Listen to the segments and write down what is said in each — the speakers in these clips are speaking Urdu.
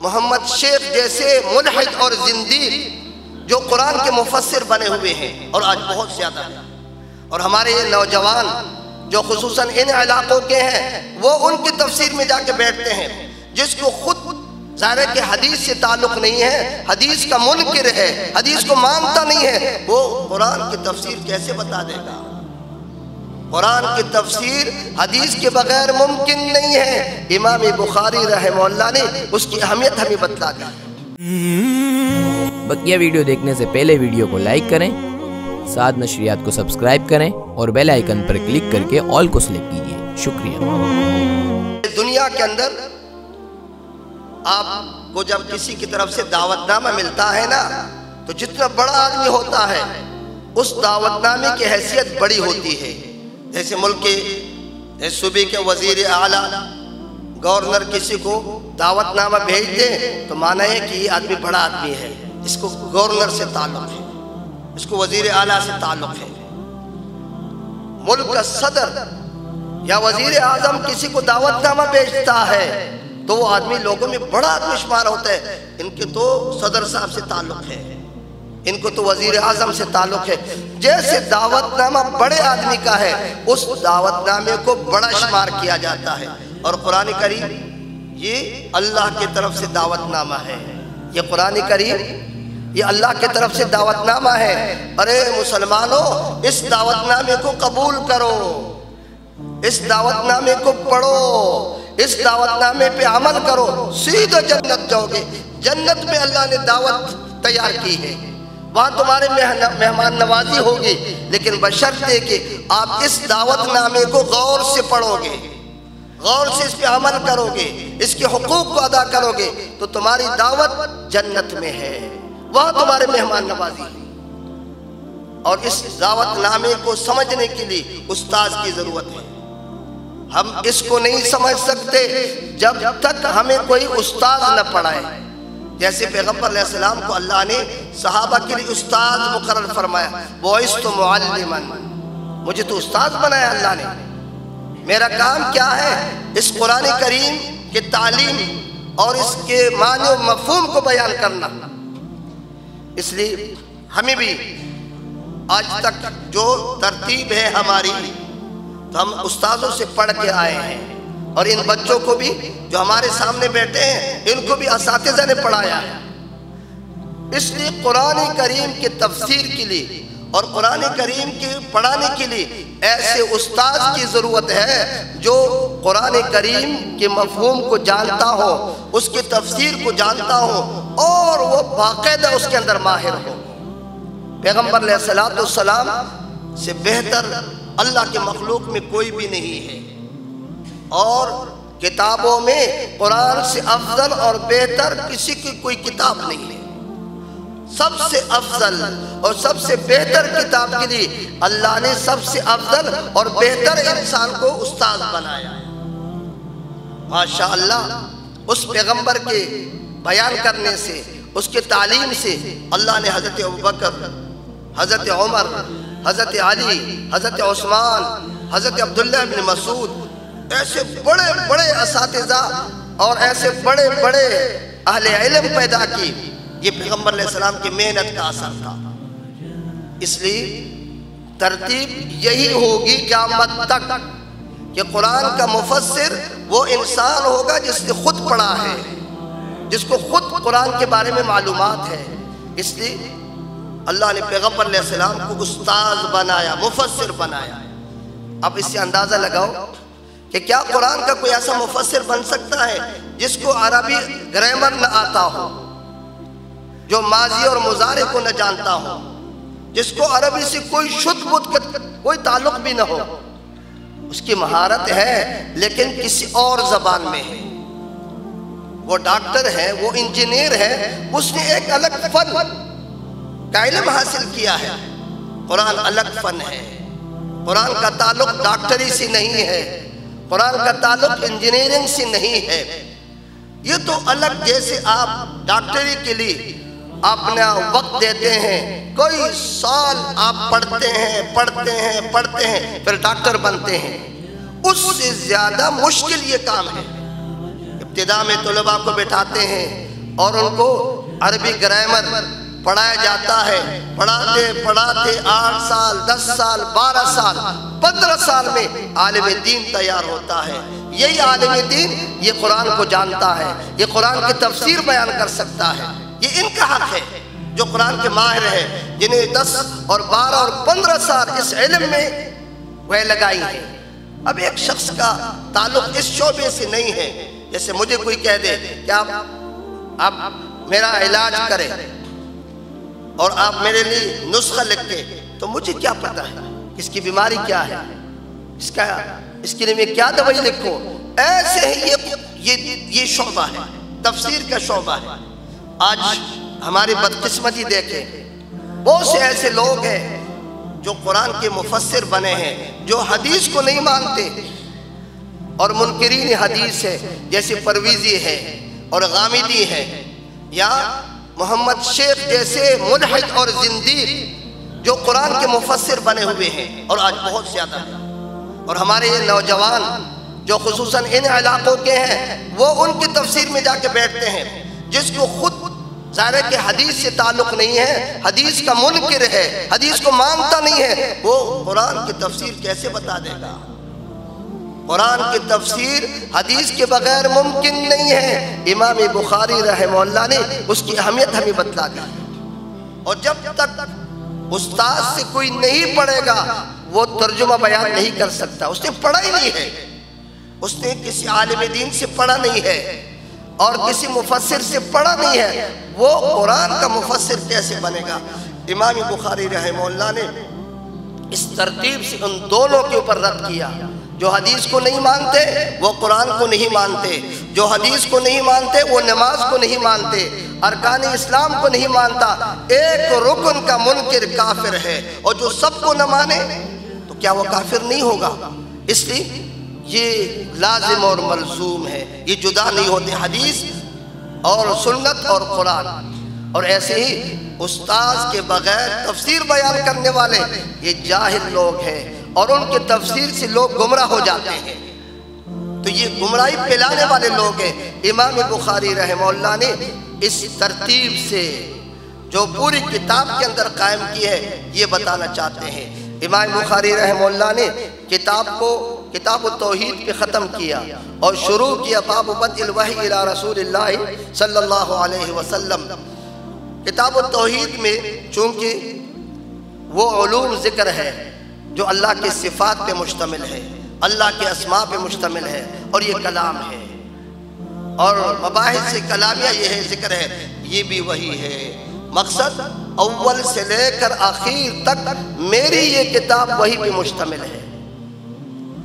محمد شیخ جیسے ملحد اور زندیق جو قرآن کے مفسر بنے ہوئے ہیں اور آج بہت زیادہ ہیں، اور ہمارے یہ نوجوان جو خصوصاً ان علاقوں کے ہیں وہ ان کی تفسیر میں جا کے بیٹھتے ہیں، جس کو خود ظاہر ہے کہ حدیث سے تعلق نہیں ہے، حدیث کا منکر ہے، حدیث کو مانتا نہیں ہے، وہ قرآن کی تفسیر کیسے بتا دے گا؟ قرآن کی تفسیر حدیث کے بغیر ممکن نہیں ہے۔ امام بخاری رحمہ اللہ نے اس کی اہمیت ہمیں بتلا دی۔ بقیہ ویڈیو دیکھنے سے پہلے ویڈیو کو لائک کریں، ساتھ نشریات کو سبسکرائب کریں اور بیل آئیکن پر کلک کر کے آل کو سلیکٹ کیجئے۔ شکریہ۔ دنیا کے اندر آپ کو جب کسی کی طرف سے دعوت نامہ ملتا ہے نا تو جتنا بڑا آدمی ہوتا ہے اس دعوت نامے کی حیثیت بڑی ہوتی ہے۔ جیسے ملک کے صوبے کے وزیر اعلیٰ گورنر کسی کو دعوت نامہ بھیج دیں تو معنی ہے کہ یہ آدمی بڑا آدمی ہے، اس کو گورنر سے تعلق ہے، اس کو وزیر اعلیٰ سے تعلق ہے۔ ملک کا صدر یا وزیر اعظم کسی کو دعوت نامہ بھیجتا ہے تو وہ آدمی لوگوں میں بڑا آدمی شمار ہوتا ہے، ان کے تو صدر صاحب سے تعلق ہے، ان کو تو وزیر اعظم سے تعلق ہے۔ جیسے دعوت نامہ بڑے آدمی کا ہے اس دعوت نامے کو بڑا شمار کیا جاتا ہے، اور قرآن کریم یہ اللہ کی طرف سے دعوت نامہ ہے، یہ قرآن کریم یہ اللہ کی طرف سے دعوت نامہ ہے۔ ارے مسلمانوں، اس دعوت نامے کو قبول کرو، اس دعوت نامے کو پڑھو، اس دعوت نامے پہ عمل کرو، سیدھا جنت جاؤ گے۔ جنت میں اللہ نے دعوت تیار کی ہے، وہاں تمہارے مہمان نوازی ہوگی، لیکن بشرطے کہ آپ اس دعوت نامے کو غور سے پڑھو گے، غور سے اس پہ عمل کرو گے، اس کے حقوق کو ادا کرو گے تو تمہاری دعوت جنت میں ہے، وہاں تمہارے مہمان نوازی ہے۔ اور اس دعوت نامے کو سمجھنے کے لیے استاذ کی ضرورت ہے۔ ہم اس کو نہیں سمجھ سکتے جب تک ہمیں کوئی استاذ نہ پڑھائے۔ جیسے پیغمبر علیہ السلام کو اللہ نے صحابہ کے لیے استاذ مقرر فرمایا، بُعِثْتُ مُعَلِّمًا، مجھے تو استاذ بنایا اللہ نے، میرا کام کیا ہے؟ اس قرآن کریم کے تعلیم اور اس کے معنی و مفہوم کو بیان کرنا۔ اس لیے ہمیں بھی آج تک جو ترتیب ہے ہماری، تو ہم استاذوں سے پڑھ کے آئے ہیں، اور ان بچوں کو بھی جو ہمارے سامنے بیٹھے ہیں ان کو بھی اساتذہ نے پڑھایا ہے۔ اس لیے قرآن کریم کی تفسیر کے لیے اور قرآن کریم کے پڑھانے کے لیے ایسے استاذ کی ضرورت ہے جو قرآن کریم کے مفہوم کو جانتا ہو، اس کی تفسیر کو جانتا ہو، اور وہ باقاعدہ اس کے اندر ماہر ہو۔ پیغمبر علیہ السلام سے بہتر اللہ کے مخلوق میں کوئی بھی نہیں ہے، اور کتابوں میں قرآن سے افضل اور بہتر کسی کی کوئی کتاب نہیں ہے۔ سب سے افضل اور سب سے بہتر کتاب کے لیے اللہ نے سب سے افضل اور بہتر انسان کو استاذ بنایا ہے۔ ماشاءاللہ، اس پیغمبر کے بیان کرنے سے، اس کے تعلیم سے اللہ نے حضرت ابوبکر، حضرت عمر، حضرت علی، حضرت عثمان، حضرت عبداللہ بن مسعود، ایسے بڑے بڑے اساتذہ اور ایسے بڑے بڑے اہل علم پیدا کی۔ یہ پیغمبر علیہ السلام کی محنت کا اثر تھا۔ اس لیے ترتیب یہی ہوگی قیامت تک کہ قرآن کا مفسر وہ انسان ہوگا جس نے خود پڑھا ہے، جس کو خود قرآن کے بارے میں معلومات ہے۔ اس لیے اللہ نے پیغمبر علیہ السلام کو استاذ بنایا، مفسر بنایا۔ اب اس سے اندازہ لگاؤ کہ کیا قرآن کا کوئی ایسا مفسر بن سکتا ہے جس کو عربی گرامر نہ آتا ہو، جو ماضی اور مضارع کو نہ جانتا ہو، جس کو عربی سے کوئی شد بد کا کوئی تعلق بھی نہ ہو؟ اس کی مہارت ہے لیکن کسی اور زبان میں ہے۔ وہ ڈاکٹر ہے، وہ انجینئر ہے، اس نے ایک الگ فن کا علم حاصل کیا ہے۔ قرآن الگ فن ہے، قرآن کا تعلق ڈاکٹری سے نہیں ہے، قرآن کا تعلق انجینئرنگ سے نہیں ہے۔ یہ تو الگ، جیسے آپ ڈاکٹری کے لیے اپنا وقت دیتے ہیں، کوئی سال آپ پڑھتے ہیں پھر ڈاکٹر بنتے ہیں، اس سے زیادہ مشکل یہ کام ہے۔ ابتدا میں طلباء کو بٹھاتے ہیں، اور ان کو عربی گرامر پڑھایا جاتا ہے. پڑھاتے 8 سال 10 سال 12 سال 15 سال میں عالم دین تیار ہوتا ہے. یہی عالم دین یہ قرآن کو جانتا ہے, یہ قرآن کی تفسیر بیان کر سکتا ہے. یہ ان کا حق ہے جو قرآن کے ماہر ہیں, جنہیں 10 اور 12 اور 15 سال اس علم میں وہ لگائی ہیں. اب ایک شخص کا تعلق اس شعبے سے نہیں ہے. جیسے مجھے کوئی کہہ دے کہ آپ میرا علاج کریں اور آپ میرے لیے نسخہ لکھتے, تو مجھے کیا پتہ ہے اس کی بیماری کیا ہے, اس کے لیے میں کیا دوائی لکھوں. ایسے ہی یہ شعبہ ہے, تفسیر کا شعبہ ہے. آج ہماری بدقسمتی دیکھیں, بہت سے ایسے لوگ ہیں جو قرآن کے مفسر بنے ہیں, جو حدیث کو نہیں مانتے اور منکرین حدیث ہے, جیسے پرویزی ہے اور غامدی ہے, یا محمد شیخ جیسے ملحد اور زندیق جو قرآن کے مفسر بنے ہوئے ہیں, اور آج بہت زیادہ ہیں. اور ہمارے یہ نوجوان جو خصوصاً ان علاقوں کے ہیں, وہ ان کی تفسیر میں جا کے بیٹھتے ہیں, جس کو خود ظاہر ہے کہ حدیث سے تعلق نہیں ہے, حدیث کا منکر ہے, حدیث کو مانتا نہیں ہے, وہ قرآن کی تفسیر کیسے بتا دے گا. قرآن کی تفسیر حدیث کے بغیر ممکن نہیں ہے. امام بخاری رحمہ اللہ نے اس کی اہمیت ہمیں بتلا دی. اور جب تک استاد سے کوئی نہیں پڑھے گا وہ ترجمہ بیان نہیں کر سکتا. اس نے پڑھا ہی نہیں ہے, اس نے کسی عالم دین سے پڑھا نہیں ہے اور کسی مفسر سے پڑھا نہیں ہے, وہ قرآن کا مفسر کیسے بنے گا. امام بخاری رحمہ اللہ نے اس ترتیب سے ان دونوں کے اوپر رد کیا. جو حدیث کو نہیں مانتے وہ قرآن کو نہیں مانتے, جو حدیث کو نہیں مانتے وہ نماز کو نہیں مانتے, ارکان اسلام کو نہیں مانتا. ایک رکن کا منکر کافر ہے, اور جو سب کو نہ مانے تو کیا وہ کافر نہیں ہوگا. اس لیے یہ لازم اور ملزوم ہے, یہ جدا نہیں ہوتے حدیث اور سنت اور قرآن. اور ایسے ہی استاذ کے بغیر تفسیر بیان کرنے والے یہ جاہل لوگ ہیں, اور ان کے تفسیر سے لوگ گمراہ ہو جاتے ہیں. تو یہ گمراہی پھیلانے والے لوگ ہیں. امام بخاری رحمہ اللہ نے اس ترتیب سے جو پوری کتاب کے اندر قائم کی ہے یہ بتانا چاہتے ہیں. امام بخاری رحمہ اللہ نے کتاب التوحید پہ ختم کیا اور شروع کیا باب بدء الوحی الی رسول اللہ صلی اللہ علیہ وسلم. کتاب التوحید میں چونکہ وہ علوم ذکر ہے جو اللہ کے صفات پہ مشتمل ہے, اللہ کے اسماء پہ مشتمل ہے, اور یہ کلام ہے, اور مباحث کلامیہ یہ ہے, ذکر ہے, یہ بھی وہی ہے. مقصد اول سے لے کر آخر تک میری یہ کتاب وہی پہ مشتمل ہے.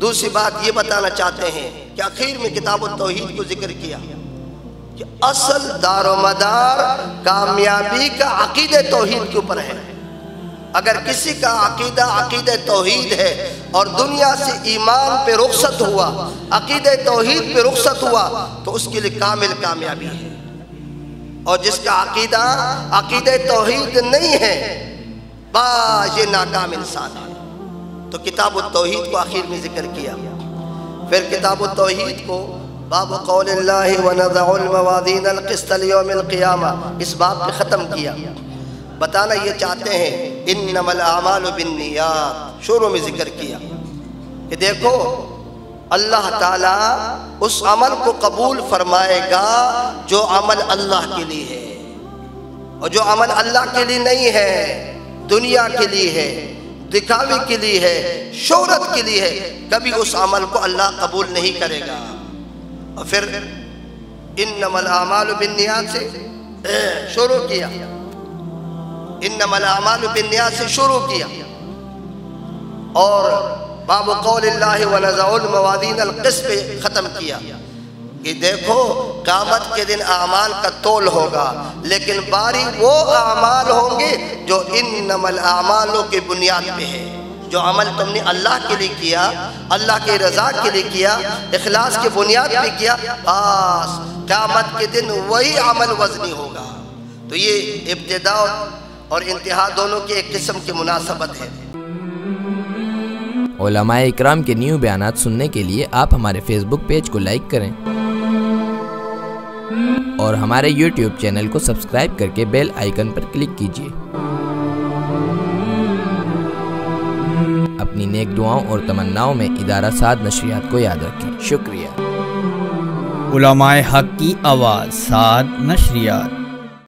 دوسری بات یہ بتانا چاہتے ہیں کہ آخر میں کتاب التوحید کو ذکر کیا کہ اصل دار و مدار کامیابی کا عقیدہ توحید کے اوپر ہے. اگر کسی کا عقیدہ توحید ہے اور دنیا سے ایمان پہ رخصت ہوا, عقیدہ توحید پہ رخصت ہوا, تو اس کے لیے کامل کامیابی ہے. اور جس کا عقیدہ توحید نہیں ہے یہ ناکام انسان ہے. تو کتاب التوحید کو آخر میں ذکر کیا. پھر کتاب التوحید کو باب قول اللہ ونضع الموازین القسط لیوم القیامہ اس باب پہ ختم کیا. بتانا یہ چاہتے ہیں انما الاعمال بالنیات شروع میں ذکر کیا کہ دیکھو اللہ تعالیٰ اس عمل کو قبول فرمائے گا جو عمل اللہ کے لیے ہے, اور جو عمل اللہ کے لیے نہیں ہے, دنیا کے لیے ہے, دکھاوے کے لیے ہے, شہرت کے لیے ہے, کبھی اس عمل کو اللہ قبول نہیں کرے گا. اور پھر انما الاعمال بالنیات سے شروع کیا, انما الاعمال بالنیات سے شروع کیا, اور باب قول اللہ ونضع الموازین القسط پہ ختم کیا کہ دیکھو قیامت کے دن اعمال کا تول ہوگا, لیکن باری وہ اعمال ہوں گے جو انما الاعمال کی بنیاد پہ ہے. جو عمل تم نے اللہ کے لیے کیا, اللہ کی رضا کے لیے کیا, اخلاص کی بنیاد پہ کیا, بس قیامت کے دن وہی عمل وزنی ہوگا. تو یہ ابتدا اور انتہا دونوں کی ایک قسم کی مناسبت ہے. علماء اکرام کے نیو بیانات سننے کے لیے آپ ہمارے فیس بک پیج کو لائک کریں. اور ہمارے YouTube چینل کو سبسکرائب کر کے بیل آئیکن پر کلک کیجیے۔ اپنی نیک دعاؤں اور تمناؤں میں ادارہ سعد نشریات کو یاد رکھیں۔ شکریہ۔ علماء حق کی آواز، سعد نشریات۔